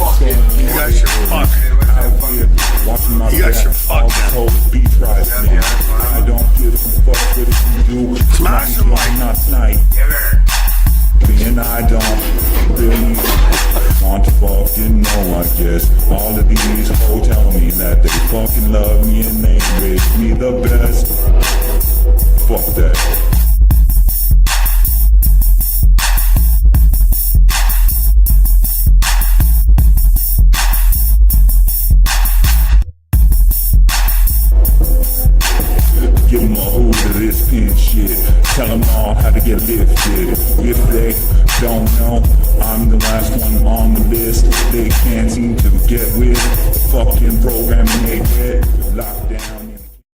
You guys should fuck. Out here watching my You guys back, should fuck all them. the whole beat right now. I don't give a fuck what you do. Smash them like not tonight. And I don't really want to fucking know, I guess. All of these hoes tell me that they fucking love me and they wish me the best. Fuck that. Give them a hold of this pin shit. Tell them all how to get lifted. If they don't know, I'm the last one on the list. They can't seem to get with fucking programming they get locked down.